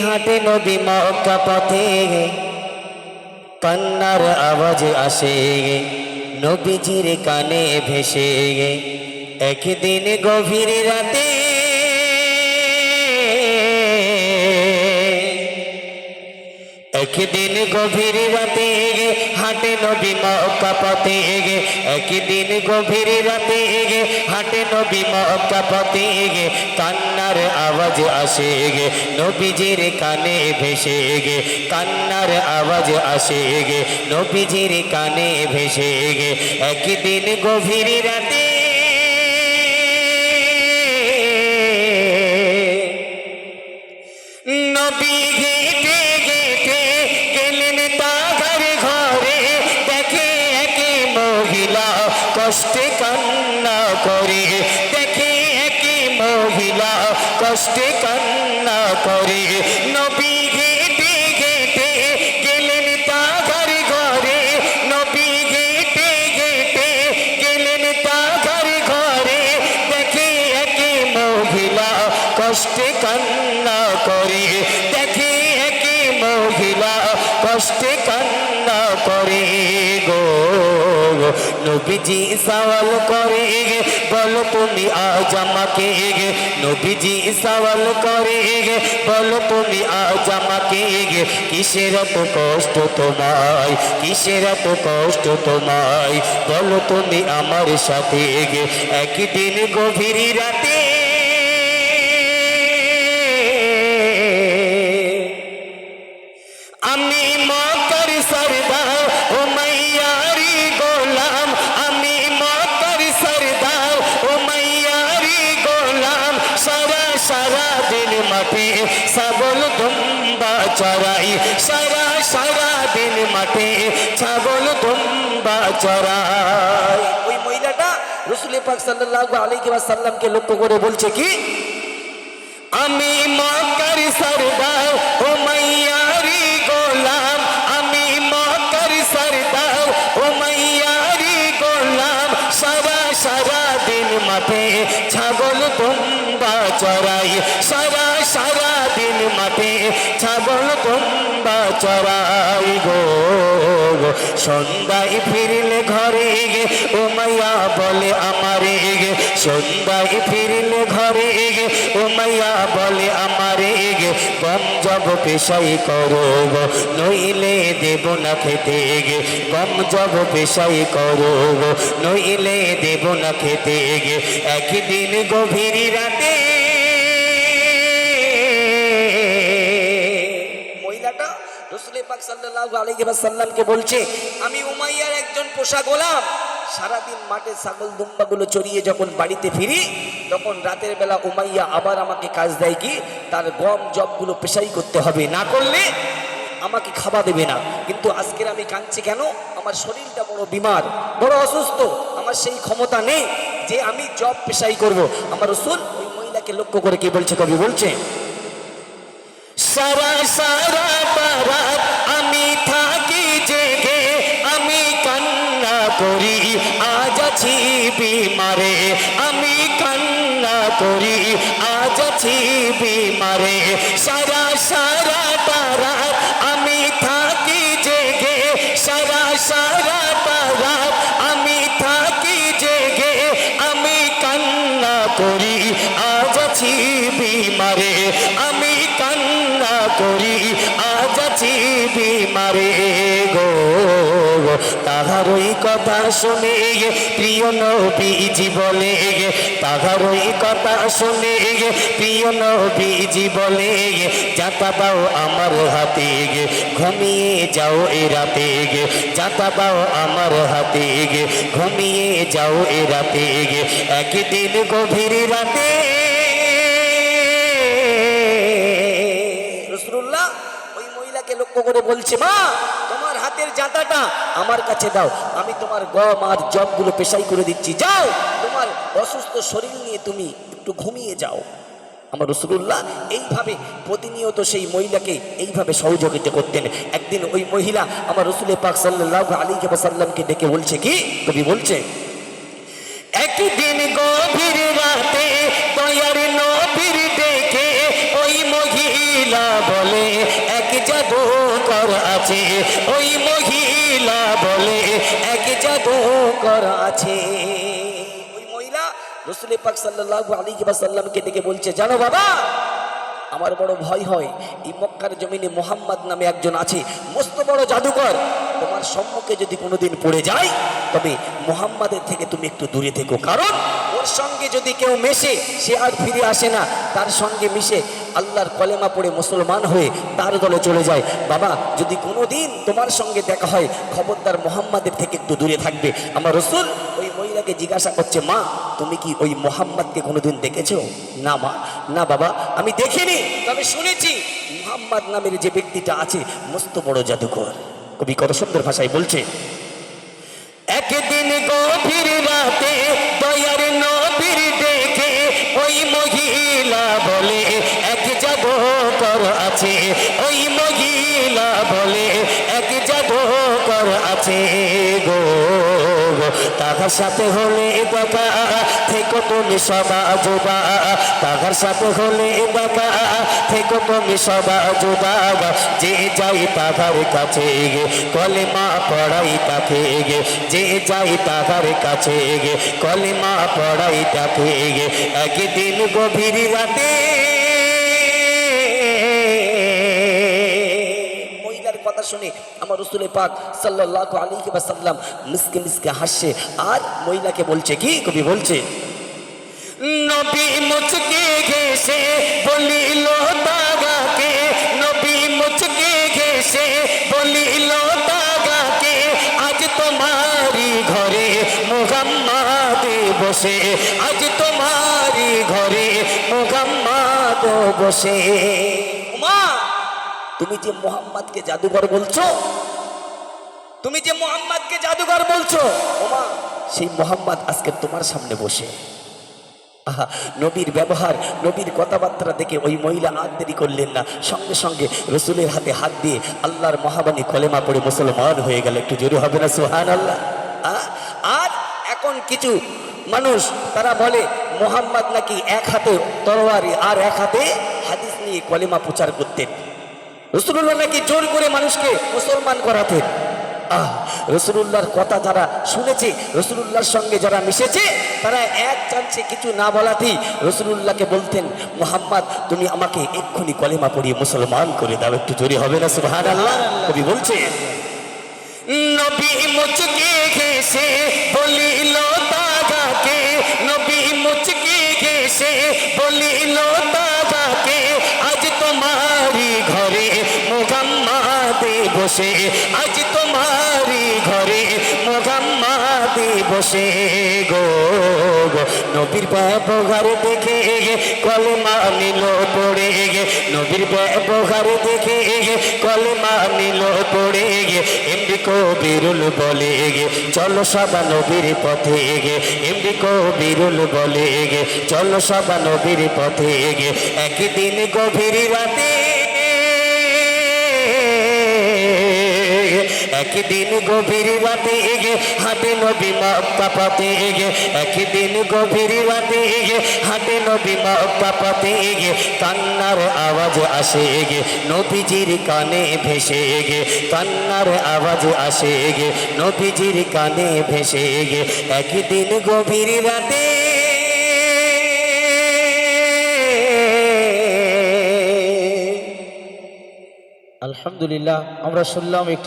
হাঁটে নবী মক্কা পথে, কান্নার আওয়াজ আসে নবীজির কানে ভেসে। একদিন গভীর রাতে একদিন গভীর রাতে হাঁটে নবী মক্কা পথে। একদিন গভীর রাতে হাঁটে নবী মক্কা পথে, কান্নার আওয়াজ আসে নবীজির কানে ভেসে। কান্নার আওয়াজ আসে নবীজির কানে ভেসে। একদিন গভীর রাতে নবী হেঁটে হেঁটে গেলেন তার ঘরে, দেখে একে মহিলা কষ্টে কান্না করে। দেখে একে মহিলা কষ্টে কান্না করে। নবী হেঁটে হেঁটে গেলেন তার ঘরে, নবী হেঁটে হেঁটে গেলেন তার ঘরে, দেখে একে মহিলা কষ্টে কান্না করে। দেখে একে মহিলা কষ্টে কান্না করে গো। নবীজি সওয়াল করে বলো তুমি আজ আমাকে। নবীজি সওয়াল করে বলো তুমি আজ আমাকে, কিসের এত কষ্ট তোমায়, কিসের এত কষ্ট তোমায়, বলো তুমি আমার সাথে। একদিন গভীর রাতে আমি মক্কার সরদার উমাইয়ারি গোলাম, আমি মক্কার সরদার উমাইয়ারি গোলাম, সারা সারা দিন মাঠে ছাগল দুম্বা চরাই, সারা সারা দিন মাঠে ছাগল দুম্বা চরাই। ওই মহিলাটা রাসূল পাক সাল্লাল্লাহু আলাইহি ওয়াসাল্লামকে লক্ষ্য করে বলছে কি, আমি মক্কার সরদার উমাইয়ারি গোলাম, আমি মক্কার সরদার উমাইয়ারি গোলাম, সারা সারা দিন মাঠে ছাগল দুম্বা চরাই, সারা সারা দিন মাঠে ছাগল দুম্বা চরাই গো। সন্ধ্যায় ফিরলে ঘরে উমাইয়া বলে আমারে, সন্ধ্যায় ফিরলে ঘরে উমাইয়া বলে আমারে, গম জব পেশাই করো নইলে দেব না খেতে। গম জব পেশাই করো নইলে দেব না খেতে। একদিন গভীর রাতে মহিলাটা রাসূল পাক সাল্লাল্লাহু আলাইহি ওয়াসাল্লামকে বলছে, আমি উমাইয়ার একজন পোষা গোলাম, সারাদিন মাঠে ছাগল দুম্বাগুলো চড়িয়ে যখন বাড়িতে ফিরি, তখন রাতের বেলা উমাইয়া আবার আমাকে কাজ দেয় কি, তার গম জবগুলো পেশাই করতে হবে, না করলে আমাকে খাওয়া দেবে না। কিন্তু আজকের আমি কাঁদছি কেন, আমার শরীরটা বড় বিমার, বড় অসুস্থ, আমার সেই ক্ষমতা নেই যে আমি জব পেশাই করব। আমার রাসূল ওই মহিলাকে লক্ষ্য করে কি বলছে, কবি বলছে, সারা সারা বারাত আমি থাকি জেগে, আমি কান্না করি আজ আছি বিমারে, আমি কান্না করি আজ আছি বিমারে। সারা সারা বারাত আমি থাকি জেগে, সারা সারা বারাত আমি থাকি জেগে, আমি কান্না করি আজ আছি বিমারে, আমি কান্না করি আজ আছি বিমারে গো। তাহারই কথা শুনে প্রিয় নবীজি বলে, তাহারই কথা শুনে প্রিয় নবীজি বলে, যাতা দাও আমার হাতে ঘুমিয়ে যাও এ রাতে, যাতা দাও আমার হাতে ঘুমিয়ে যাও এ রাতে। একদিন গভীর রাতে রাসূলুল্লাহ ওই মহিলাকে লক্ষ্য করে বলছে, মা তোমার হাতের জাঁতাটা আমার কাছে দাও, আমি তোমার গম আর জবগুলো পেশাই করে দিচ্ছি, যাও তোমার অসুস্থ শরীর নিয়ে তুমি একটু ঘুমিয়ে যাও। আমার রাসূলুল্লাহ এইভাবে প্রতিনিয়ত সেই মহিলাকে এইভাবে সহযোগিতা করতেন। একদিন ওই মহিলা আমার রাসূল পাক সাল্লাল্লাহু আলাইহি ওয়াসাল্লামকে ডেকে বলছে কি, কবি বলছে, একদিন গভীর রাতে দয়ার নবীর ডেকে ওই মহিলা বলে, জাদুকর আছে, ওই মহিলা বলে এক জাদুকর আছে। ওই মহিলা রাসূল পাক সাল্লাল্লাহু আলাইহি ওয়াসাল্লামকে ডেকে বলছে, জানো বাবা, আমার বড় ভয় হয়, এই মক্কার জমিনে মোহাম্মদ নামে একজন আছে, মস্ত বড় জাদুকর। তোমার সম্মুখে যদি কোনোদিন পড়ে যায়, তবে মোহাম্মদের থেকে তুমি একটু দূরে থেকো, কারণ ওর সঙ্গে যদি কেউ মেশে সে আর ফিরে আসে না, তার সঙ্গে মিশে আল্লাহর কলেমা পড়ে মুসলমান হয়ে তার দলে চলে যায়। বাবা, যদি কোনোদিন তোমার সঙ্গে দেখা হয়, খবরদার মোহাম্মদের থেকে একটু দূরে থাকবে। আমার রাসূল ওই মহিলাকে জিজ্ঞাসা করছে, মা, তুমি কি ওই মোহাম্মদকে কোনোদিন দেখেছো? না মা, না বাবা, আমি দেখিনি, তবে শুনেছি মুহাম্মদ নামের যে ব্যক্তিটা আছে মস্ত বড় জাদুকর। কবি কত সুন্দর ভাষায় বলছে, একদিন গভীর রাতে দয়ার নবীর দেখে ওই মহিলা বলে এক জাদুকর আছে, ওই মহিলা বলে এক জাদুকর আছে গো। তাহার সাথে হলে দেখা থেকো তুমি সদা যুবা, তাহার সাথে হলে দেখা থেকো তুমি সদা যুবা। যে যাই তাহার কাছে গে কলেমা পড়াই তাকে গে, যে যাই তাহার কাছে গে কলেমা পড়াই তাকে গে। একদিন গভীর রাতে, কথা শুনে আমার রাসূল পাক সাল্লাল্লাহু আলাইহি ওয়াসাল্লাম মিসকে মিসকে হাসছে আর মহিলাকে বলছে কি, কবি বলছে, নবী মুচকে ঘেসে বলিল তাগাকে, নবী মুচকে ঘেসে বলিল তাগাকে, আজ তোমারি ঘরে মুহাম্মদ বসে, আজ তোমারি ঘরে মুহাম্মদ বসে। মা, তুমি যে মোহাম্মদকে জাদুঘর বলছো, তুমি যে মোহাম্মদকে জাদুঘর বলছো, ওমা, সেই মোহাম্মদ আজকে তোমার সামনে বসে। আহা, নবীর ব্যবহার, নবীর কথাবার্তা দেখে ওই মহিলা আর দেরি করলেন না, সঙ্গে সঙ্গে রাসূলের হাতে হাত দিয়ে আল্লাহর মহাবাণী কলেমা পড়ে মুসলমান হয়ে গেল। একটু জোরে হবে না সুবহানাল্লাহ? আর এখন কিছু মানুষ তারা বলে মোহাম্মদ নাকি এক হাতে তরবারি আর এক হাতে হাদিস নিয়ে কলেমা প্রচার করতেন। রাসূলুল্লাহ নাকি জোর করে মানুষকে মুসলমান করাতেন। রাসূলুল্লাহর কথা যারা শুনেছে, রাসূলুল্লাহর সঙ্গে যারা মিশেছে, তারা এক চান্সে কিছু না বলাতেই রাসূলুল্লাহকে বলতেন, মুহাম্মদ তুমি আমাকে এক্ষুনি কলেমা পড়িয়ে মুসলমান করে দাও। একটু জোরে হবে না সুবহানাল্লাহ? কবি বলছে, নবী মুচকে ঘেসে বলিল তাগাকে, নবী মুচকে ঘেসে বলিল তাগাকে, আজ তোমারি ঘরে মুহাম্মদ বসে, আজ তোমারি ঘরে মুহাম্মদ বসে গো। নবীর ব্যবহার দেখে কলেমা নিল পড়ে গে, নবীর ব্যবহার দেখে কলেমা নিল পড়ে গে। এমনি কবিরুল বলে গে চলো সবা নবীর পথে গে, এমনি কবিরুল বলে গে চলো সবা নবীর পথে গে। একদিন গভীর রাতে, একদিন গভীর রাতে গে হাটে নবী মক্কা পথে গে, একদিন গভীর রাতে গে হাটে নবী মক্কা পথে গে। কান্নার আওয়াজ আসে গে নবীজির কানে ভেসে গে, কান্নার আওয়াজ আসে গে নবীজির কানে ভেসে গে। একদিন গভীর রাতে, আলহামদুলিল্লাহ আমরা শুনলাম একটি